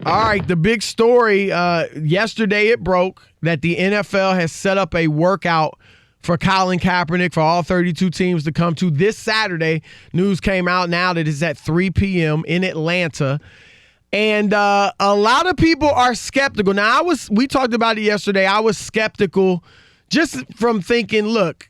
All right, the big story, yesterday it broke that the NFL has set up a workout for Colin Kaepernick for all 32 teams to come to this Saturday. News came out now that it's at 3 p.m. in Atlanta. And a lot of people are skeptical. Now, we talked about it yesterday. I was skeptical just from thinking, look,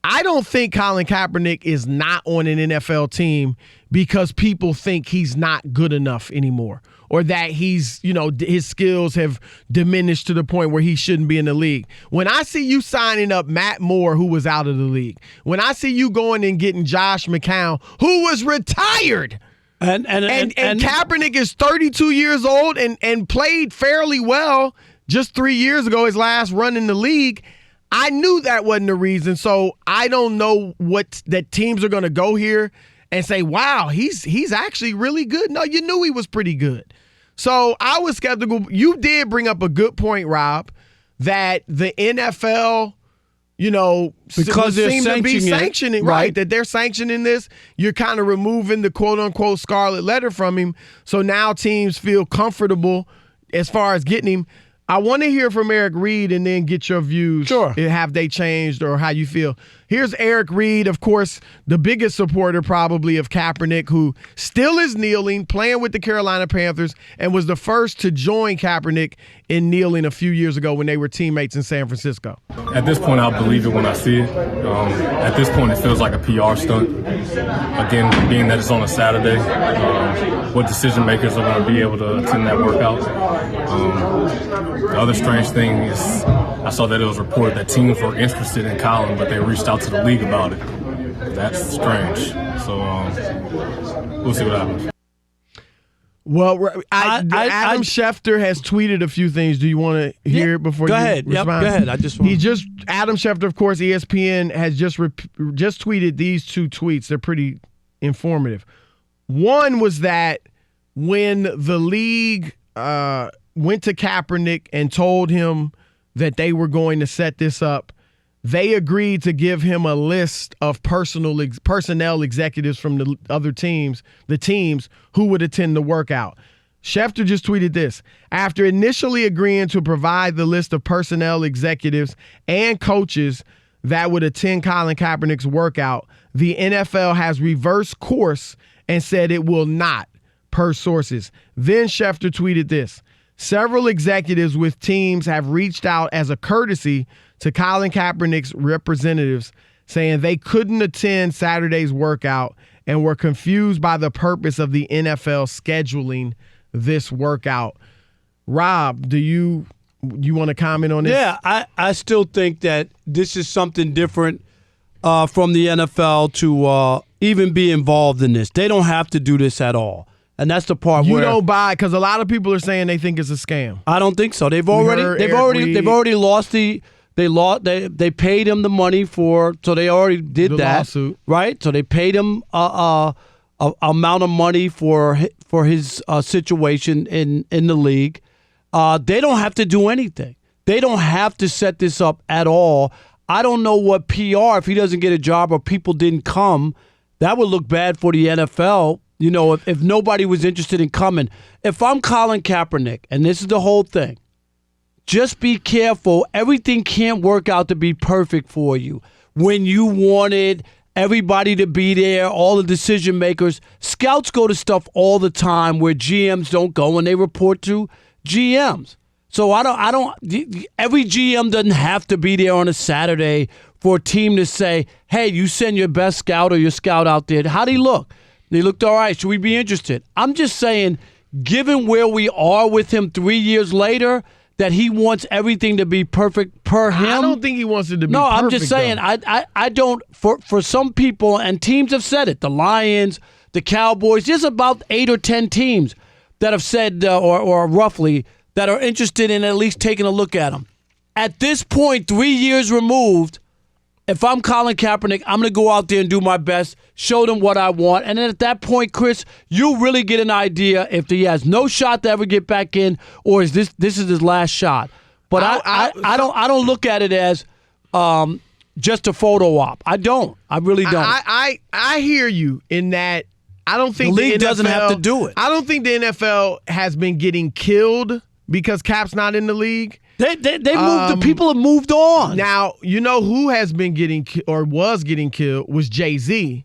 I don't think Colin Kaepernick is not on an NFL team because people think he's not good enough anymore, or that he's, his skills have diminished to the point where he shouldn't be in the league. When I see you signing up Matt Moore, who was out of the league, when I see you going and getting Josh McCown, who was retired, and Kaepernick is 32 years old and played fairly well just 3 years ago, his last run in the league, I knew that wasn't the reason. So I don't know that teams are going to go here and say, wow, he's actually really good. No, you knew he was pretty good. So I was skeptical. You did bring up a good point, Rob, that the NFL, because they're seem to be sanctioning, right? That they're sanctioning this. You're kind of removing the quote-unquote scarlet letter from him. So now teams feel comfortable as far as getting him. I want to hear from Eric Reed and then get your views. Sure. Have they changed or how you feel? Here's Eric Reed, of course, the biggest supporter probably of Kaepernick, who still is kneeling, playing with the Carolina Panthers, and was the first to join Kaepernick in kneeling a few years ago when they were teammates in San Francisco. At this point, I'll believe it when I see it. At this point, it feels like a PR stunt. Again, being that it's on a Saturday, what decision makers are going to be able to attend that workout? The other strange thing is I saw that it was reported that teams were interested in Colin, but they reached out to the league about it. That's strange. So we'll see what happens. Well, Adam Schefter has tweeted a few things. Do you want to hear it before you respond? Yep, go ahead. Adam Schefter, of course, ESPN, has just tweeted these two tweets. They're pretty informative. One was that when the league went to Kaepernick and told him that they were going to set this up, they agreed to give him a list of personnel executives from the other teams, the teams who would attend the workout. Schefter just tweeted this: after initially agreeing to provide the list of personnel executives and coaches that would attend Colin Kaepernick's workout, the NFL has reversed course and said it will not, per sources. Then Schefter tweeted this: several executives with teams have reached out as a courtesy to Colin Kaepernick's representatives, saying they couldn't attend Saturday's workout and were confused by the purpose of the NFL scheduling this workout. Rob, do you want to comment on this? Yeah, I still think that this is something different from the NFL to even be involved in this. They don't have to do this at all. And that's the part you where don't buy, because a lot of people are saying they think it's a scam. I don't think so. They've already lost the. They paid him the money so they already did the that lawsuit, right? So they paid him a amount of money for his situation in the league. They don't have to do anything. They don't have to set this up at all. I don't know what PR, if he doesn't get a job or people didn't come, that would look bad for the NFL. If nobody was interested in coming. If I'm Colin Kaepernick, and this is the whole thing, just be careful. Everything can't work out to be perfect for you. When you wanted everybody to be there, all the decision makers, scouts go to stuff all the time where GMs don't go, and they report to GMs. So every GM doesn't have to be there on a Saturday for a team to say, hey, you send your best scout or your scout out there. How'd he look? They looked all right. Should we be interested? I'm just saying, given where we are with him 3 years later, that he wants everything to be perfect per him. I don't think he wants it to be perfect. No, I'm just saying, I don't, for some people, and teams have said it, the Lions, the Cowboys, there's about 8 or 10 teams that have said, or roughly, that are interested in at least taking a look at him. At this point, 3 years removed, if I'm Colin Kaepernick, I'm going to go out there and do my best, show them what I want. And then at that point, Chris, you really get an idea if he has no shot to ever get back in, or is this is his last shot. But I don't look at it as just a photo op. I don't. I really don't. I hear you in that I don't think the league NFL doesn't have to do it. I don't think the NFL has been getting killed because Cap's not in the league. They moved. The people have moved on. Now, you know who has been getting or was getting killed was Jay-Z.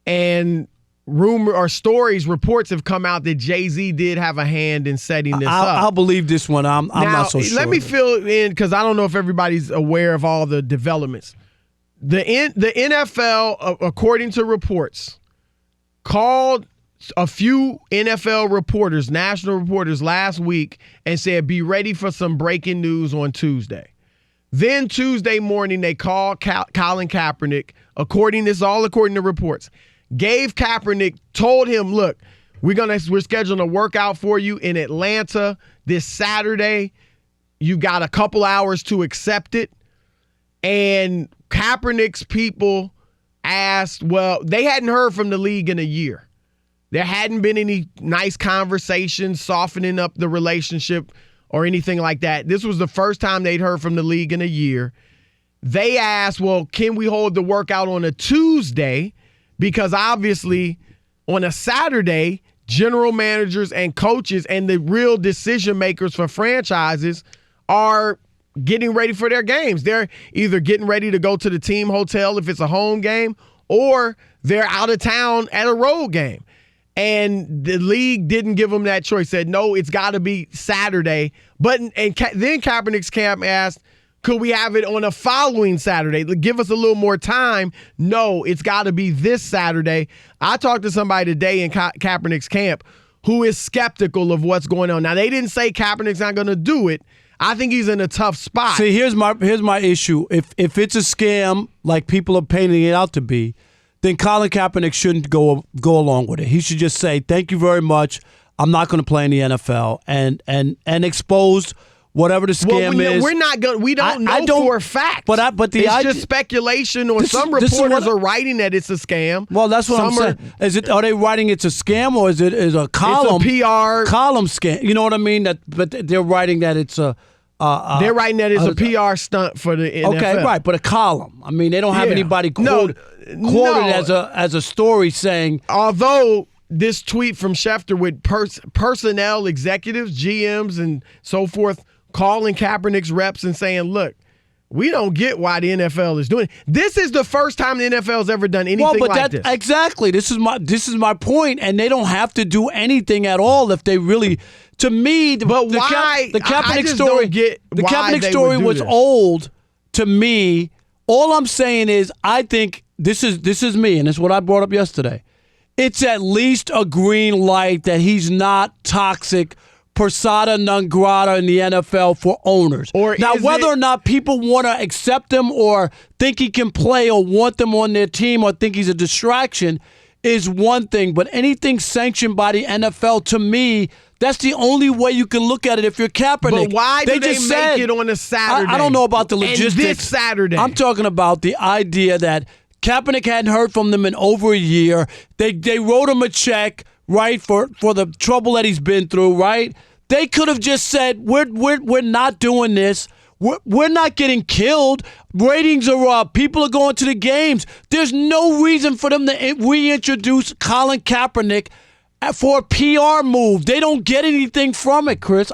And reports have come out that Jay-Z did have a hand in setting this up. I'll believe this one. I'm not so sure. Let me fill in because I don't know if everybody's aware of all the developments. The NFL, according to reports, called a few NFL reporters, national reporters, last week and said, be ready for some breaking news on Tuesday. Then Tuesday morning, they called Colin Kaepernick, according to reports, gave Kaepernick, told him, look, we're scheduling a workout for you in Atlanta this Saturday. You got a couple hours to accept it. And Kaepernick's people asked, well, they hadn't heard from the league in a year. There hadn't been any nice conversations, softening up the relationship or anything like that. This was the first time they'd heard from the league in a year. They asked, well, can we hold the workout on a Tuesday? Because obviously on a Saturday, general managers and coaches and the real decision makers for franchises are getting ready for their games. They're either getting ready to go to the team hotel if it's a home game, or they're out of town at a road game. And the league didn't give them that choice, said, no, it's got to be Saturday. Then Kaepernick's camp asked, could we have it on a following Saturday? Give us a little more time. No, it's got to be this Saturday. I talked to somebody today in Kaepernick's camp who is skeptical of what's going on. Now, they didn't say Kaepernick's not going to do it. I think he's in a tough spot. See, here's my issue. If it's a scam like people are painting it out to be, then Colin Kaepernick shouldn't go along with it. He should just say, thank you very much. I'm not going to play in the NFL and expose whatever the scam is. We're not going. We don't know for a fact. But it's just speculation, or some reporters are writing that it's a scam. Well, that's what I'm saying. Are they writing it's a scam, or is a column? It's a PR column scam. You know what I mean? But they're writing that it's a. They're writing that it's a PR stunt for the NFL. Okay, right, but a column. I mean, they don't have anybody quoted as a story saying. Although this tweet from Schefter with personnel executives, GMs, and so forth, calling Kaepernick's reps and saying, look, we don't get why the NFL is doing it. This is the first time the NFL's ever done anything like this. Exactly. This is my point, and they don't have to do anything at all if they really. To me, the Kaepernick story was old. To me, all I'm saying is I think this is me, and it's what I brought up yesterday. It's at least a green light that he's not toxic, persona non grata in the NFL for owners. Now, whether or not people want to accept him or think he can play or want them on their team or think he's a distraction is one thing. But anything sanctioned by the NFL, to me, that's the only way you can look at it if you're Kaepernick. But why do they make it on a Saturday? I don't know about the logistics. And this Saturday. I'm talking about the idea that Kaepernick hadn't heard from them in over a year. They wrote him a check, right, for the trouble that he's been through, right? They could have just said, we're not doing this. We're not getting killed. Ratings are up. People are going to the games. There's no reason for them to reintroduce Colin Kaepernick for a PR move. They don't get anything from it, Chris.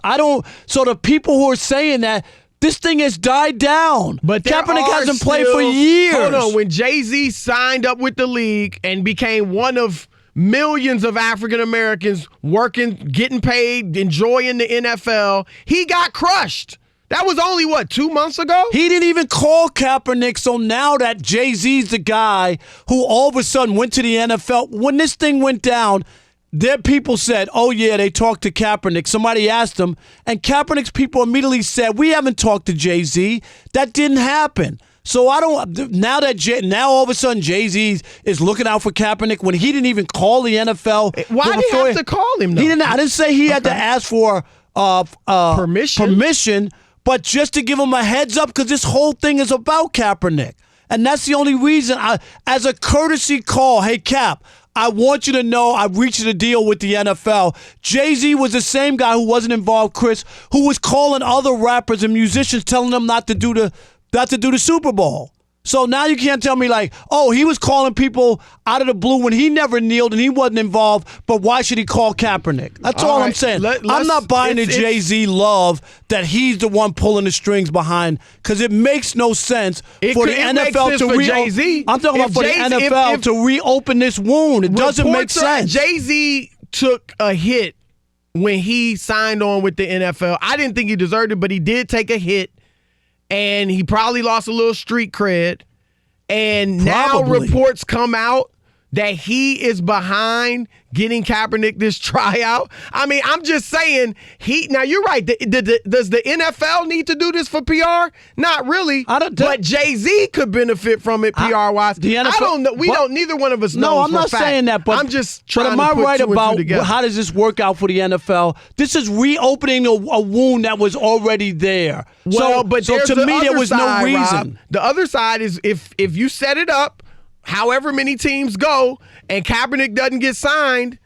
So the people who are saying that, this thing has died down. But Kaepernick hasn't played for years. Hold on. When Jay-Z signed up with the league and became one of millions of African Americans working, getting paid, enjoying the NFL, he got crushed. That was only, 2 months ago? He didn't even call Kaepernick, so now that Jay-Z's the guy who all of a sudden went to the NFL, when this thing went down, their people said, oh, yeah, they talked to Kaepernick. Somebody asked him, and Kaepernick's people immediately said, we haven't talked to Jay-Z. That didn't happen. So now all of a sudden Jay-Z is looking out for Kaepernick when he didn't even call the NFL. Why did he have to call him, though? I didn't say he had to ask for permission, but just to give him a heads up, because this whole thing is about Kaepernick. And that's the only reason, as a courtesy call, hey, Cap, I want you to know I've reached a deal with the NFL. Jay-Z was the same guy who wasn't involved, Chris, who was calling other rappers and musicians telling them not to do the Super Bowl. So now you can't tell me like, oh, he was calling people out of the blue when he never kneeled and he wasn't involved, but why should he call Kaepernick? That's all I'm saying. I'm not buying the Jay-Z love that he's the one pulling the strings behind because it makes no sense for the NFL to reopen. I'm talking about for the NFL to reopen this wound. It doesn't make sense. Jay-Z took a hit when he signed on with the NFL. I didn't think he deserved it, but he did take a hit. And he probably lost a little street cred. And now reports come out that he is behind getting Kaepernick this tryout. I mean, I'm just saying, now you're right. Does the NFL need to do this for PR? Not really. But Jay-Z could benefit from it PR-wise. I don't know. Neither one of us knows. No, I'm not saying that, but I'm just trying to put right about how does this work out for the NFL? This is reopening a wound that was already there. Well, so to me, there was no reason. Rob, the other side is if you set it up, however many teams go, and Kaepernick doesn't get signed,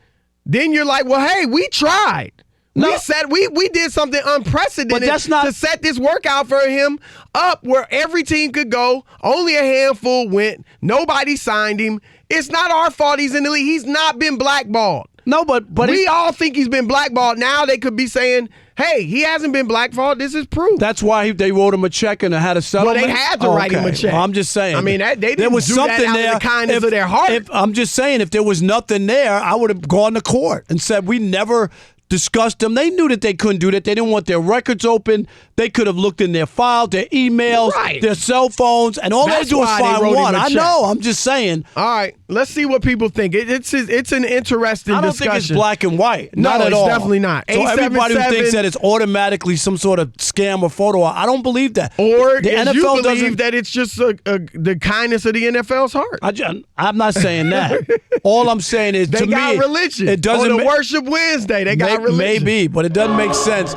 then you're like, well, hey, we tried. We did something unprecedented to set this workout for him up where every team could go. Only a handful went. Nobody signed him. It's not our fault he's in the league. He's not been blackballed. No, but we all think he's been blackballed. Now they could be saying, hey, he hasn't been blackballed. This is proof. That's why they wrote him a check and had a settlement. Well, they had to write him a check. Well, I'm just saying. I mean, they didn't there was do something that out there. Of the kindness of their heart. I'm just saying, if there was nothing there, I would have gone to court and said we never discussed them. They knew that they couldn't do that. They didn't want their records open. They could have looked in their files, their emails, their cell phones, and all they do is find one. I know. I'm just saying. All right. Let's see what people think. It's an interesting discussion. I don't think it's black and white. Not at it's all. Definitely not. So everybody who thinks that it's automatically some sort of scam or photo, I don't believe that. Or the NFL you believe that it's just the kindness of the NFL's heart. I'm not saying that. All I'm saying is, they got religion. It doesn't on the Worship Wednesday. They got religion. Maybe, but it doesn't make sense.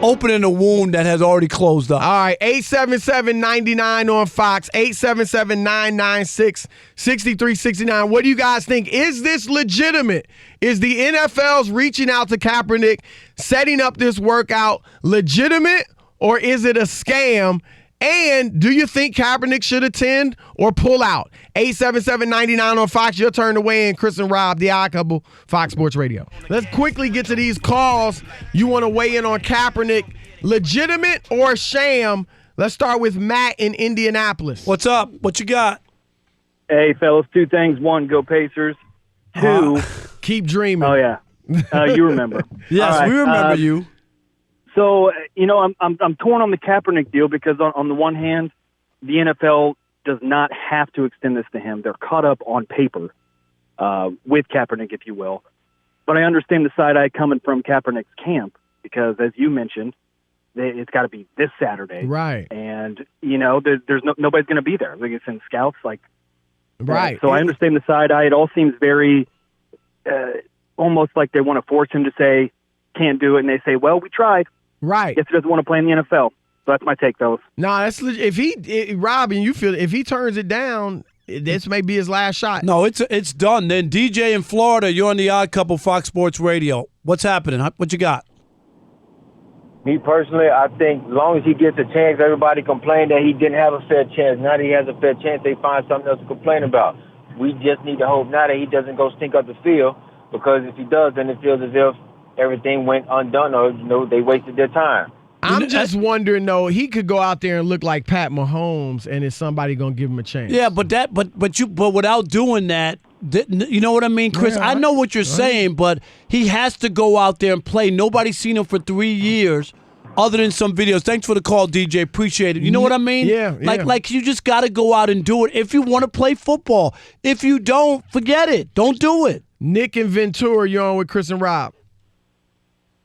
Opening a wound that has already closed up. All right, 877-99 on Fox, 877-996-6369. What do you guys think? Is this legitimate? Is the NFL's reaching out to Kaepernick, setting up this workout legitimate, or is it a scam? And do you think Kaepernick should attend or pull out? 877-99 on Fox. Your turn to weigh in. Chris and Rob, the Odd Couple, Fox Sports Radio. Let's quickly get to these calls. You want to weigh in on Kaepernick, legitimate or sham? Let's start with Matt in Indianapolis. What's up? What you got? Hey, fellas, two things. One, go Pacers. Two, keep dreaming. Oh, yeah. You remember. Yes, right. We remember you. So, I'm torn on the Kaepernick deal because on the one hand, the NFL does not have to extend this to him. They're caught up on paper with Kaepernick, if you will. But I understand the side eye coming from Kaepernick's camp because, as you mentioned, it's got to be this Saturday. Right. And, there's nobody's going to be there. They can send scouts. Right. So I understand the side eye. It all seems very almost like they want to force him to say, can't do it. And they say, well, we tried. Right. Guess he doesn't want to play in the NFL. So that's my take, fellas. No, that's Rob, and you feel if he turns it down, this may be his last shot. No, it's done. Then DJ in Florida, you're on the Odd Couple, Fox Sports Radio. What's happening? What you got? Me personally, I think as long as he gets a chance, everybody complained that he didn't have a fair chance. Now that he has a fair chance, they find something else to complain about. We just need to hope now that he doesn't go stink up the field, because if he does, then it feels as if everything went undone, or they wasted their time. I'm just wondering though, he could go out there and look like Pat Mahomes, and is somebody gonna give him a chance? Yeah, but without doing that, you know what I mean, Chris? Yeah, I know what you're saying, but he has to go out there and play. Nobody's seen him for 3 years, other than some videos. Thanks for the call, DJ. Appreciate it. You know what I mean? Yeah. Like you just got to go out and do it if you want to play football. If you don't, forget it. Don't do it. Nick and Ventura, you're on with Chris and Rob.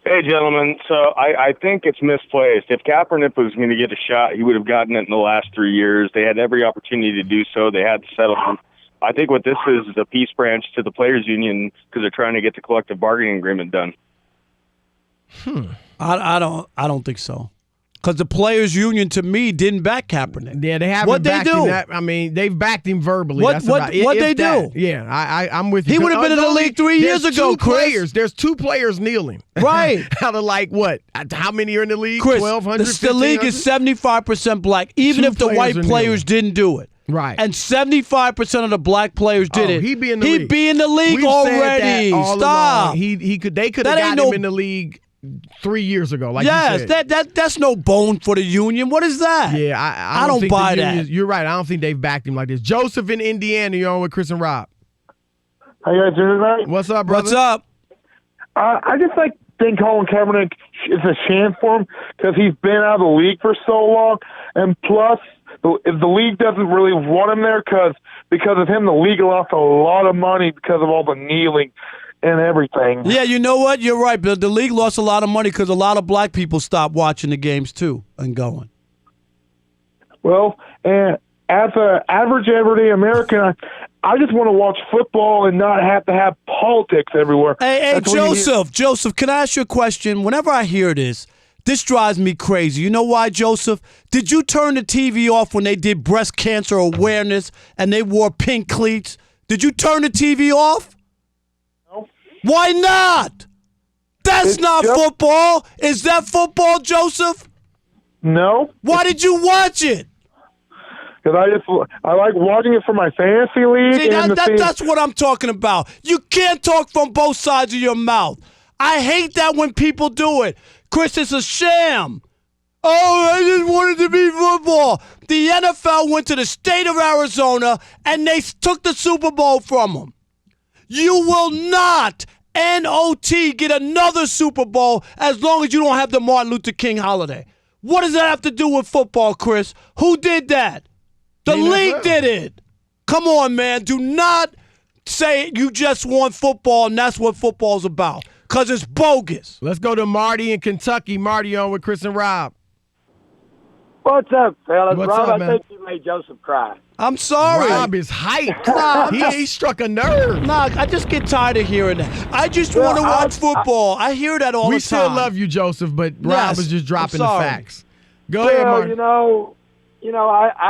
Hey, gentlemen. So I think it's misplaced. If Kaepernick was going to get a shot, he would have gotten it in the last 3 years. They had every opportunity to do so. They had the settlement. I think what this is a peace branch to the players' union because they're trying to get the collective bargaining agreement done. I don't think so. Because the players' union, to me, didn't back Kaepernick. Yeah, they haven't. What'd backed they do? him. I mean, they've backed him verbally. What'd they do? Yeah, I'm with you. He would have been in the league 3 years ago, Chris. There's two players kneeling. Right. Out of what? How many are in the league? Chris, 1,200, the league is 75% black, even if the white players didn't do it. Right. And 75% of the black players did it. He'd be in the He'd league. be in the league We've already. said that all Stop. along. They could have That ain't got him no- in the league 3 years ago. Like yes, you said. that's no bone for the union. What is that? Yeah, I don't think buy the that. unions- You're right. I don't think they've backed him like this. Joseph in Indiana, you're on with Chris and Rob. How you guys doing tonight? What's up, brother? What's up? I just think Colin Kaepernick is a sham for him because he's been out of the league for so long, and plus, if the league doesn't really want him there because of him, the league lost a lot of money because of all the kneeling and everything. Yeah, you know what? You're right, Bill. The league lost a lot of money because a lot of black people stopped watching the games too and going. Well, and as an average everyday American, I just want to watch football and not have to have politics everywhere. Hey, That's what Joseph, can I ask you a question? Whenever I hear this drives me crazy. You know why, Joseph? Did you turn the TV off when they did breast cancer awareness and they wore pink cleats? Did you turn the TV off? No. Why not? That's It's not just- football. Is that football, Joseph? No, Why did you watch it? because I like watching it for my fantasy league. See, and that's what I'm talking about. You can't talk from both sides of your mouth. I hate that when people do it. Chris, it's a sham. Oh, I just wanted to be football. The NFL went to the state of Arizona and they took the Super Bowl from them. You will not, N-O-T, get another Super Bowl as long as you don't have the Martin Luther King holiday. What does that have to do with football, Chris? Who did that? The league did it. Come on, man. Do not say you just want football and that's what football's about, because it's bogus. Let's go to Marty in Kentucky. Marty on with Chris and Rob. What's up, fellas? What's Rob, up, I man? think you made Joseph cry. I'm sorry. Rob is hyped. He struck a nerve. Nah, I just get tired of hearing that. I just want to watch football. I hear that all We the still time. love you, Joseph, but Rob Yes, is just dropping I'm the sorry. facts. Go ahead, Well, Marty.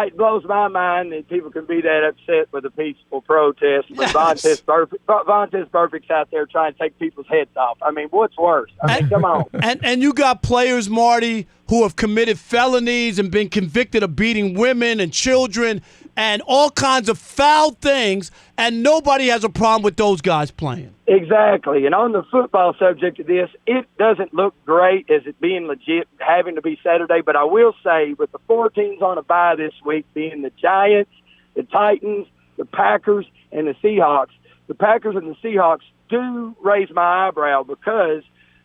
it blows my mind that people can be that upset with a peaceful protest. But Yes. Vontaze Burfict's out there trying to take people's heads off. I mean, what's worse? I mean, come on. And you got players, Marty, who have committed felonies and been convicted of beating women and children and all kinds of foul things, and nobody has a problem with those guys playing. Exactly. And on the football subject of this, it doesn't look great as it being legit, having to be Saturday. But I will say, with the 4 teams on a bye this week, being the Giants, the Titans, the Packers, and the Seahawks, the Packers and the Seahawks do raise my eyebrow because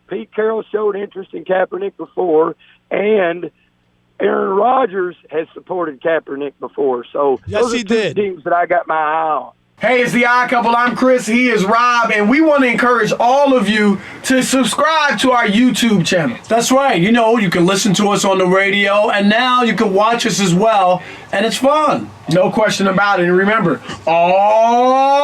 Pete Carroll showed interest in Kaepernick before, and Aaron Rodgers has supported Kaepernick before. So Yes, those he are 2 did. teams that I got my eye on. Hey, it's the Odd Couple. I'm Chris. He is Rob, and we want to encourage all of you to subscribe to our YouTube channel. That's right. You know, you can listen to us on the radio, and now you can watch us as well, and it's fun. No question about it. And remember, all